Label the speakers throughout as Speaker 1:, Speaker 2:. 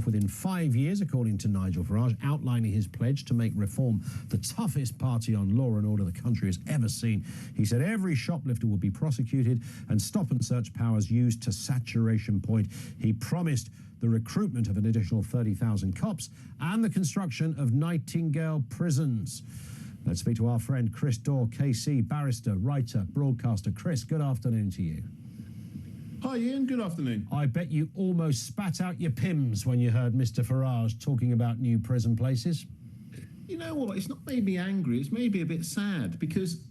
Speaker 1: off within 5 years, according to Nigel Farage, outlining his pledge to make Reform the toughest party on law and order the country has ever seen. He said every shoplifter would be prosecuted and stop and search powers used to saturation point. He promised the recruitment of an additional 30,000 cops and the construction of Nightingale prisons. Let's speak to our friend Chris Daw KC, barrister, writer, broadcaster. Chris, good afternoon to you.
Speaker 2: Hi Ian, good afternoon.
Speaker 1: I bet you almost spat out your pims when you heard Mr Farage talking about new prison places.
Speaker 2: You know what, it's not made me angry, it's made me a bit sad, because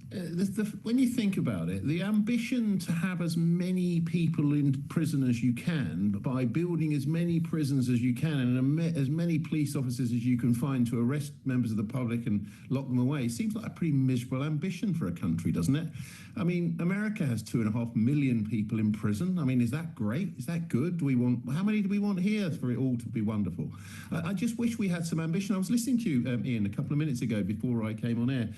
Speaker 2: when you think about it, the ambition to have as many people in prison as you can by building as many prisons as you can and as many police officers as you can find to arrest members of the public and lock them away seems like a pretty miserable ambition for a country, doesn't it? I mean, America has 2.5 million people in prison. I mean, is that great? Is that good? How many do we want here for it all to be wonderful? I just wish we had some ambition. I was listening to you, Ian, a couple of minutes ago before I came on air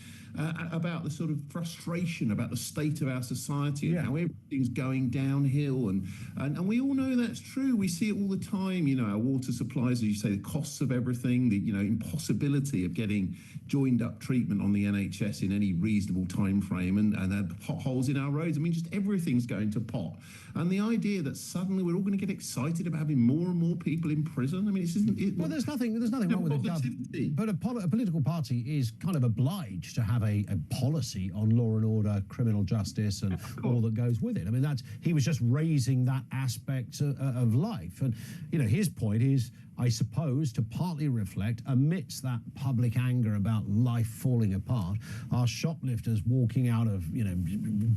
Speaker 2: about the sort of frustration about the state of our society and how everything's going downhill. And we all know that's true. We see it all the time. You know, our water supplies, as you say, the costs of everything, the impossibility of getting joined up treatment on the NHS in any reasonable time frame, and potholes in our roads. I mean, just everything's going to pot. And the idea that suddenly we're all going to get excited about having more and more people in prison. I mean,
Speaker 1: well, there's nothing wrong with it, but a political party is kind of obliged to have a policy on law and order, criminal justice, and all that goes with it. I mean, he was just raising that aspect of life. And, his point is, I suppose, to partly reflect, amidst that public anger about life falling apart, are shoplifters walking out of,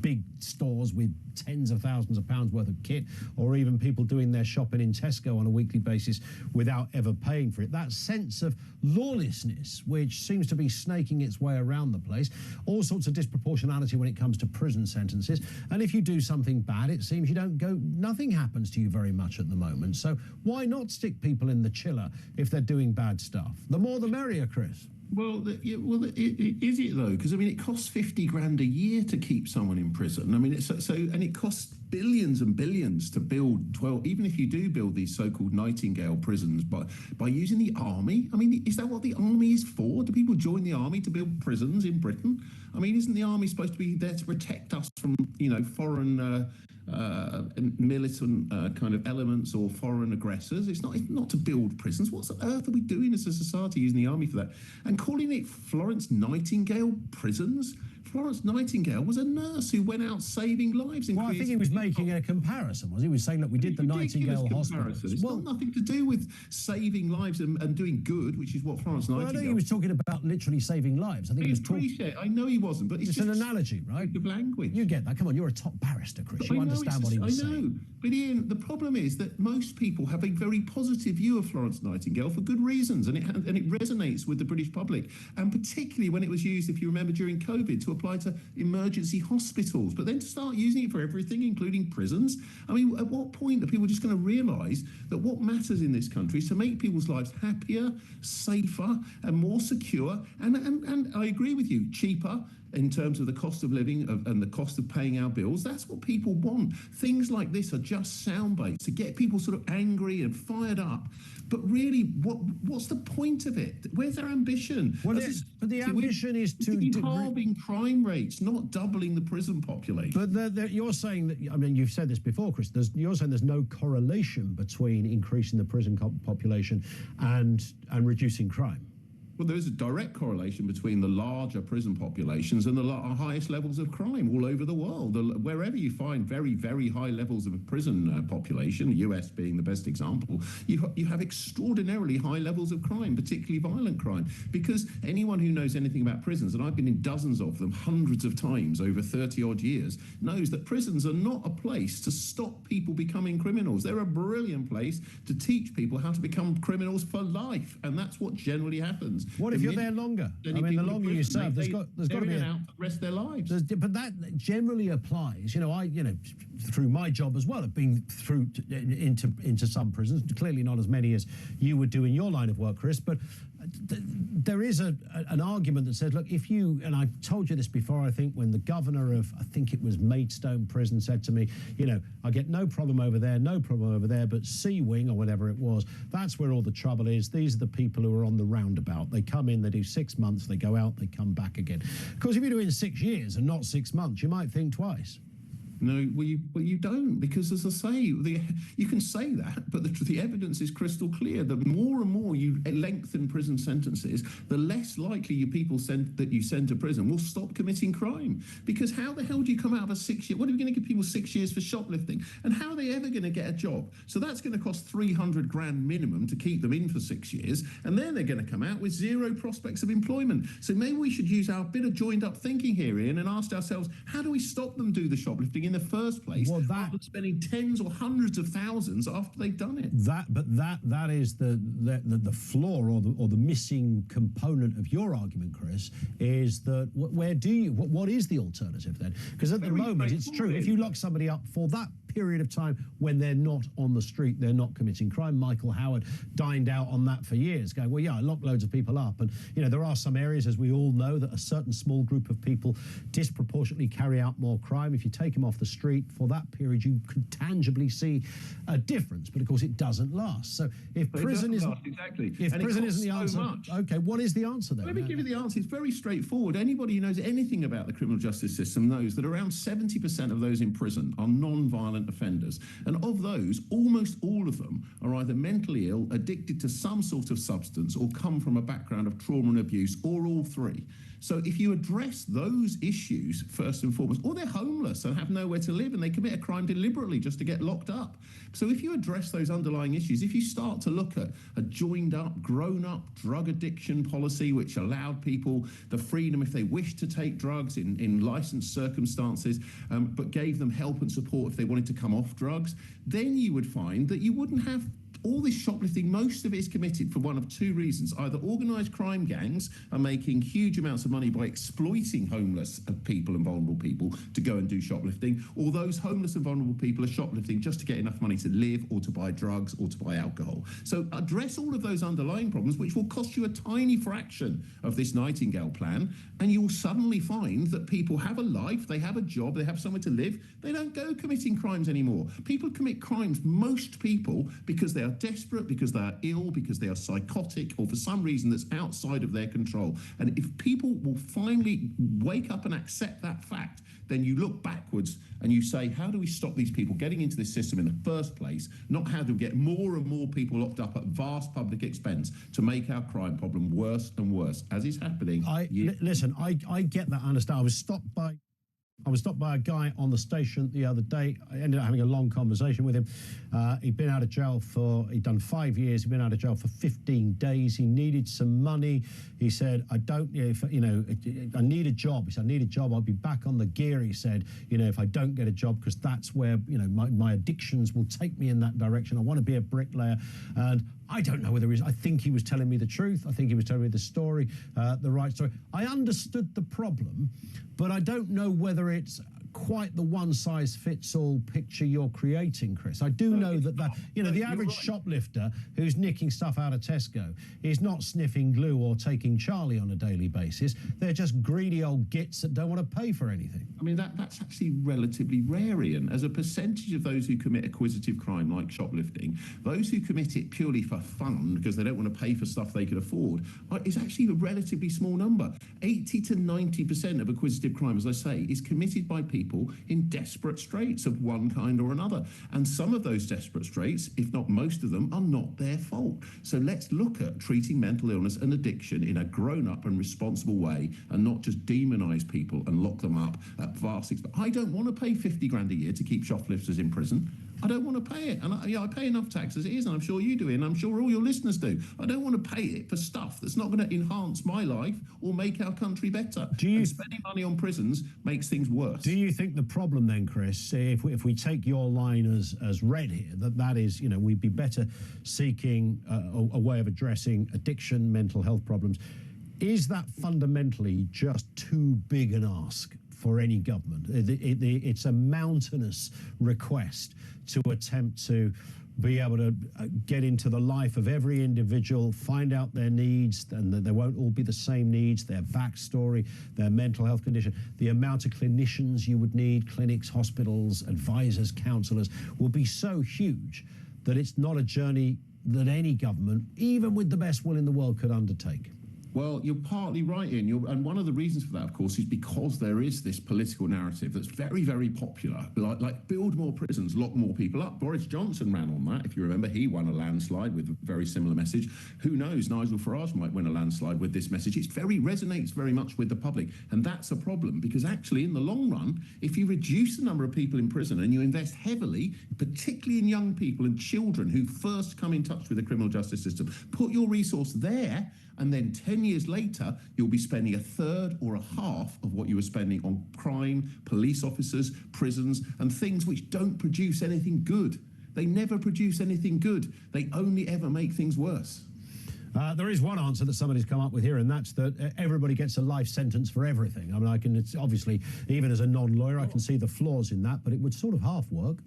Speaker 1: big stores with tens of thousands of pounds worth of kit, or even people doing their shopping in Tesco on a weekly basis without ever paying for it. That sense of lawlessness, which seems to be snaking its way around the place, all sorts of disproportionality when it comes to prison sentences. And if you do something bad, it seems nothing happens to you very much at the moment. So why not stick people in the chiller if they're doing bad stuff? The more the merrier, Chris.
Speaker 2: Well, is it though? Because I mean, it costs 50 grand a year to keep someone in prison. I mean, and it costs billions and billions to build 12. Even if you do build these so-called Nightingale prisons, by using the army. I mean, is that what the army is for? Do people join the army to build prisons in Britain? I mean, isn't the army supposed to be there to protect us from foreign militant kind of elements or foreign aggressors? It's not to build prisons. What on earth are we doing as a society using the army for that? And calling it Florence Nightingale prisons? Florence Nightingale was a nurse who went out saving lives.
Speaker 1: Well, I think he was making a comparison, was he? He was saying, look, we did the Nightingale hospital.
Speaker 2: It's got nothing to do with saving lives and doing good, which is what Florence Nightingale...
Speaker 1: Well, I know he was talking about literally saving lives. I think he was talking...
Speaker 2: I know he wasn't, but
Speaker 1: it's an analogy, right?
Speaker 2: Of language.
Speaker 1: You get that. Come on, you're a top barrister, Chris. You understand what he was saying.
Speaker 2: I know. But Ian, the problem is that most people have a very positive view of Florence Nightingale for good reasons, and it resonates with the British public, and particularly when it was used, if you remember, during COVID, to apply to emergency hospitals, but then to start using it for everything, including prisons. I mean, at what point are people just going to realise that what matters in this country is to make people's lives happier, safer, and more secure, and I agree with you, cheaper, in terms of the cost of living and the cost of paying our bills. That's what people want. Things like this are just sound bites to get people sort of angry and fired up. But really, what's the point of it? Where's their ambition?
Speaker 1: Well, but the ambition is to
Speaker 2: halving crime rates, not doubling the prison population.
Speaker 1: But you're saying that, I mean, you've said this before, Chris, you're saying there's no correlation between increasing the prison population and reducing crime.
Speaker 2: Well, there is a direct correlation between the larger prison populations and the highest levels of crime all over the world. Wherever you find very, very high levels of a prison population, the US being the best example, you have extraordinarily high levels of crime, particularly violent crime. Because anyone who knows anything about prisons, and I've been in dozens of them, hundreds of times over 30-odd years, knows that prisons are not a place to stop people becoming criminals. They're a brilliant place to teach people how to become criminals for life, and that's what generally happens.
Speaker 1: What if you're there longer? I mean, the longer you serve, there's got to be
Speaker 2: out for the rest of their lives.
Speaker 1: But that generally applies. Through my job as well, I've been through into some prisons. Clearly not as many as you would do in your line of work, Chris. But there is an argument that says, look, if you, and I told you this before, I think, when the governor of, I think it was Maidstone Prison said to me, I get no problem over there, but C Wing or whatever it was, that's where all the trouble is. These are the people who are on the roundabout. They come in, they do 6 months, they go out, they come back again. Because if you're doing 6 years and not 6 months, you might think twice.
Speaker 2: No, well, you don't, because as I say, you can say that, but the evidence is crystal clear. The more and more you lengthen prison sentences, the less likely people that you send to prison will stop committing crime. Because how the hell do you come out of a 6 year? What are we going to give people 6 years for shoplifting? And how are they ever going to get a job? So that's going to cost 300 grand minimum to keep them in for 6 years, and then they're going to come out with zero prospects of employment. So maybe we should use our bit of joined up thinking here, Ian, and ask ourselves, how do we stop them do the shoplifting in the first place, rather than spending tens or hundreds of thousands after they've done it?
Speaker 1: That is the flaw or the missing component of your argument, Chris, is that what is the alternative then? Because at the moment, it's true, if you lock somebody up for that period of time when they're not on the street, they're not committing crime. Michael Howard dined out on that for years, going, well, yeah, I lock loads of people up. And, there are some areas, as we all know, that a certain small group of people disproportionately carry out more crime. If you take them off the street for that period, you could tangibly see a difference. But, of course, it doesn't last. So if prison isn't...
Speaker 2: Exactly.
Speaker 1: If prison isn't the answer... Okay, what is the answer then?
Speaker 2: Let me give you the answer. It's very straightforward. Anybody who knows anything about the criminal justice system knows that around 70% of those in prison are non-violent offenders. And of those, almost all of them are either mentally ill, addicted to some sort of substance, or come from a background of trauma and abuse, or all three. So if you address those issues first and foremost, or they're homeless and have nowhere to live and they commit a crime deliberately just to get locked up. So if you address those underlying issues, if you start to look at a joined up, grown up drug addiction policy, which allowed people the freedom if they wished to take drugs in licensed circumstances, but gave them help and support if they wanted to come off drugs, then you would find that you wouldn't have all this shoplifting. Most of it is committed for one of two reasons. Either organised crime gangs are making huge amounts of money by exploiting homeless people and vulnerable people to go and do shoplifting, or those homeless and vulnerable people are shoplifting just to get enough money to live or to buy drugs or to buy alcohol. So address all of those underlying problems, which will cost you a tiny fraction of this Nightingale plan, and you will suddenly find that people have a life, they have a job, they have somewhere to live, they don't go committing crimes anymore. People commit crimes, most people, because they are desperate, because they are ill, because they are psychotic, or for some reason that's outside of their control. And if people will finally wake up and accept that fact, then you look backwards and you say, how do we stop these people getting into this system in the first place? Not how do we get more and more people locked up at vast public expense to make our crime problem worse and worse, as is happening.
Speaker 1: Listen, I get that, I understand. I was stopped by a guy on the station the other day. I ended up having a long conversation with him. He'd been out of jail he'd done 5 years. He'd been out of jail for 15 days. He needed some money. He said, I need a job. He said, I need a job. I'll be back on the gear, he said, if I don't get a job, because that's where, my addictions will take me in that direction. I want to be a bricklayer. And I don't know whether I think he was telling me the truth. I think he was telling me the story, the right story. I understood the problem, but I don't know whether it's quite the one-size-fits-all picture you're creating, Chris. I do know that the average shoplifter who's nicking stuff out of Tesco is not sniffing glue or taking Charlie on a daily basis. They're just greedy old gits that don't want to pay for anything.
Speaker 2: I mean, that's actually relatively rare, Ian. As a percentage of those who commit acquisitive crime like shoplifting, those who commit it purely for fun because they don't want to pay for stuff they can afford is actually a relatively small number. 80 to 90% of acquisitive crime, as I say, is committed by people in desperate straits of one kind or another. And some of those desperate straits, if not most of them, are not their fault. So let's look at treating mental illness and addiction in a grown-up and responsible way, and not just demonise people and lock them up at vast expense. I don't want to pay 50 grand a year to keep shoplifters in prison. I don't want to pay it. And I pay enough tax as it is, and I'm sure you do, and I'm sure all your listeners do. I don't want to pay it for stuff that's not going to enhance my life or make our country better. And spending money on prisons makes things worse.
Speaker 1: Do you think the problem then, Chris, if we take your line as read here, that is, we'd be better seeking a way of addressing addiction, mental health problems, is that fundamentally just too big an ask for any government? It's a mountainous request to attempt to be able to get into the life of every individual, find out their needs, and that they won't all be the same needs, their backstory, their mental health condition, the amount of clinicians you would need, clinics, hospitals, advisors, counsellors, will be so huge that it's not a journey that any government, even with the best will in the world, could undertake.
Speaker 2: Well, you're partly right, Ian. And one of the reasons for that, of course, is because there is this political narrative that's very, very popular. Like build more prisons, lock more people up. Boris Johnson ran on that. If you remember, he won a landslide with a very similar message. Who knows? Nigel Farage might win a landslide with this message. It resonates very much with the public. And that's a problem, because actually, in the long run, if you reduce the number of people in prison and you invest heavily, particularly in young people and children who first come in touch with the criminal justice system, put your resource there, and then 10 years later, you'll be spending a third or a half of what you were spending on crime, police officers, prisons, and things which don't produce anything good. They never produce anything good. They only ever make things worse.
Speaker 1: There is one answer that somebody's come up with here, and that's that everybody gets a life sentence for everything. I mean, it's obviously, even as a non-lawyer, I can see the flaws in that, but it would sort of half work.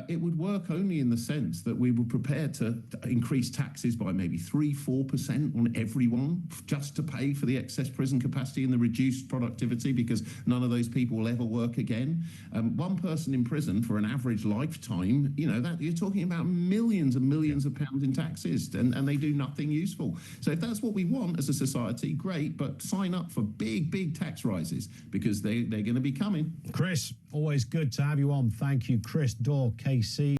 Speaker 2: It would work only in the sense that we were prepared to increase taxes by maybe 3-4% on everyone just to pay for the excess prison capacity and the reduced productivity, because none of those people will ever work again. One person in prison for an average lifetime, that you're talking about millions and millions of pounds in taxes, and they do nothing useful. So if that's what we want as a society, great, but sign up for big tax rises, because they're going to be coming.
Speaker 1: Chris, always good to have you on. Thank you. Chris Daw KC.